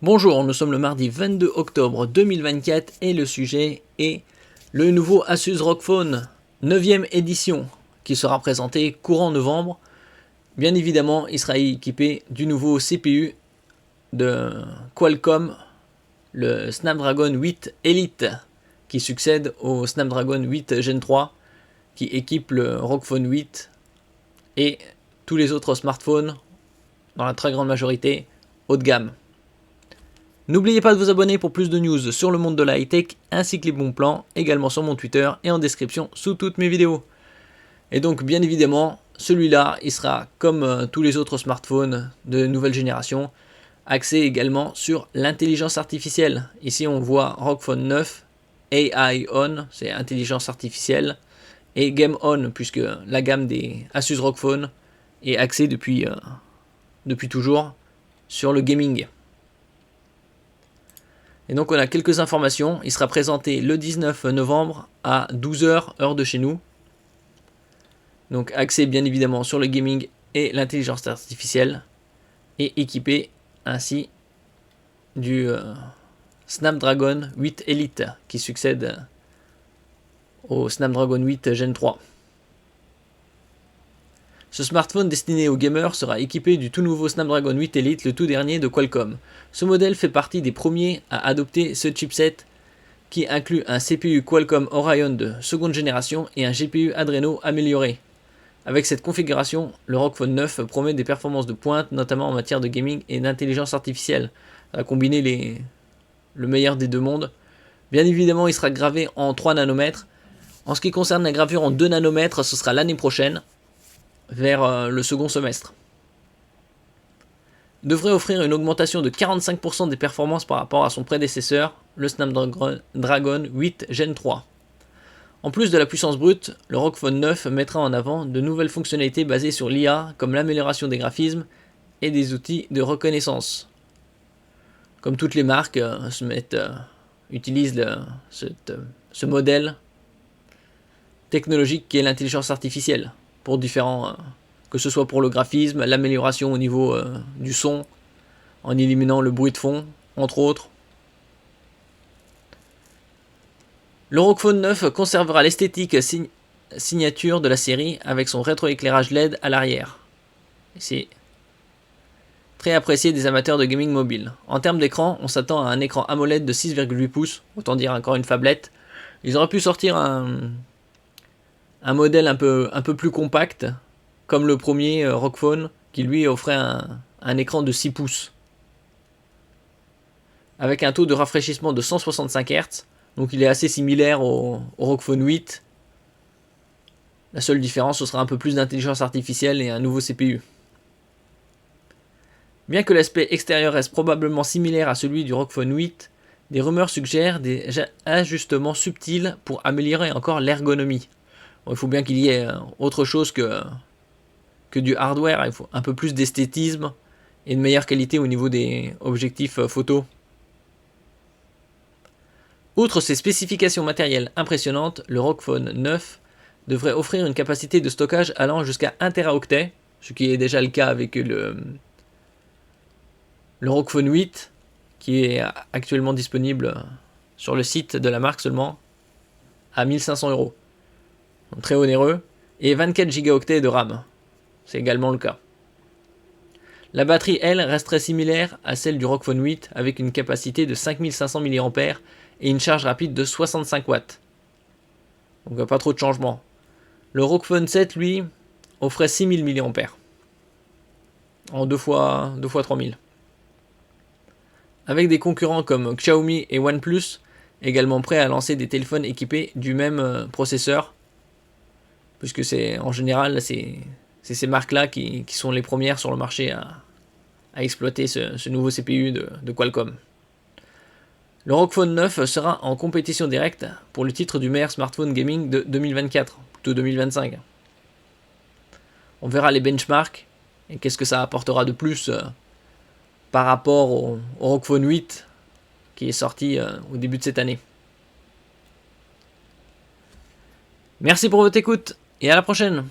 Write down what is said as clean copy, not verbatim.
Bonjour, nous sommes le mardi 22 octobre 2024 et le sujet est le nouveau Asus ROG Phone 9e édition qui sera présenté courant novembre. Bien évidemment, il sera équipé du nouveau CPU de Qualcomm, le Snapdragon 8 Elite qui succède au Snapdragon 8 Gen 3 qui équipe le ROG Phone 8 et tous les autres smartphones, dans la très grande majorité, haut de gamme. N'oubliez pas de vous abonner pour plus de news sur le monde de la high-tech ainsi que les bons plans, également sur mon Twitter et en description sous toutes mes vidéos. Et donc bien évidemment, celui-là, il sera comme tous les autres smartphones de nouvelle génération, axé également sur l'intelligence artificielle. Ici on voit ROG Phone 9, AI On, c'est intelligence artificielle, et Game On, puisque la gamme des Asus ROG Phone est axée depuis toujours sur le gaming. Et donc on a quelques informations, il sera présenté le 19 novembre à 12h heure de chez nous. Donc axé bien évidemment sur le gaming et l'intelligence artificielle et équipé ainsi du Snapdragon 8 Elite qui succède au Snapdragon 8 Gen 3. Ce smartphone destiné aux gamers sera équipé du tout nouveau Snapdragon 8 Elite, le tout dernier de Qualcomm. Ce modèle fait partie des premiers à adopter ce chipset qui inclut un CPU Qualcomm Orion de seconde génération et un GPU Adreno amélioré. Avec cette configuration, le ROG Phone 9 promet des performances de pointe, notamment en matière de gaming et d'intelligence artificielle. Ça va combiner le meilleur des deux mondes. Bien évidemment, il sera gravé en 3 nanomètres. En ce qui concerne la gravure en 2 nanomètres, ce sera l'année prochaine, vers le second semestre. Devrait offrir une augmentation de 45% des performances par rapport à son prédécesseur, le Snapdragon 8 Gen 3. En plus de la puissance brute, le ROG Phone 9 mettra en avant de nouvelles fonctionnalités basées sur l'IA, comme l'amélioration des graphismes et des outils de reconnaissance. Comme toutes les marques utilisent ce modèle technologique qui est l'intelligence artificielle, pour différents, que ce soit pour le graphisme, l'amélioration au niveau du son, en éliminant le bruit de fond, entre autres. Le ROG Phone 9 conservera l'esthétique signature de la série avec son rétroéclairage LED à l'arrière. C'est très apprécié des amateurs de gaming mobile. En termes d'écran, on s'attend à un écran AMOLED de 6,8 pouces, autant dire encore une phablette. Ils auraient pu sortir un modèle un peu plus compact, comme le premier ROG Phone, qui lui offrait un écran de 6 pouces. Avec un taux de rafraîchissement de 165 Hz, donc il est assez similaire au ROG Phone 8. La seule différence, ce sera un peu plus d'intelligence artificielle et un nouveau CPU. Bien que l'aspect extérieur reste probablement similaire à celui du ROG Phone 8, des rumeurs suggèrent des ajustements subtils pour améliorer encore l'ergonomie. Bon, il faut bien qu'il y ait autre chose que du hardware, il faut un peu plus d'esthétisme et de meilleure qualité au niveau des objectifs photo. Outre ses spécifications matérielles impressionnantes, le ROG Phone 9 devrait offrir une capacité de stockage allant jusqu'à 1 Teraoctet, ce qui est déjà le cas avec le ROG Phone 8, qui est actuellement disponible sur le site de la marque seulement à 1500 €. Donc très onéreux, et 24 Go de RAM, c'est également le cas. La batterie, elle, resterait similaire à celle du ROG Phone 8 avec une capacité de 5500 mAh et une charge rapide de 65 watts. Donc pas trop de changement. Le ROG Phone 7, lui, offrait 6000 mAh en 2 fois 3000. Avec des concurrents comme Xiaomi et OnePlus, également prêts à lancer des téléphones équipés du même processeur, puisque c'est en général c'est ces marques-là qui sont les premières sur le marché à exploiter ce nouveau CPU de Qualcomm. Le ROG Phone 9 sera en compétition directe pour le titre du meilleur smartphone gaming de 2024, plutôt 2025. On verra les benchmarks et qu'est-ce que ça apportera de plus par rapport au ROG Phone 8 qui est sorti au début de cette année. Merci pour votre écoute et à la prochaine.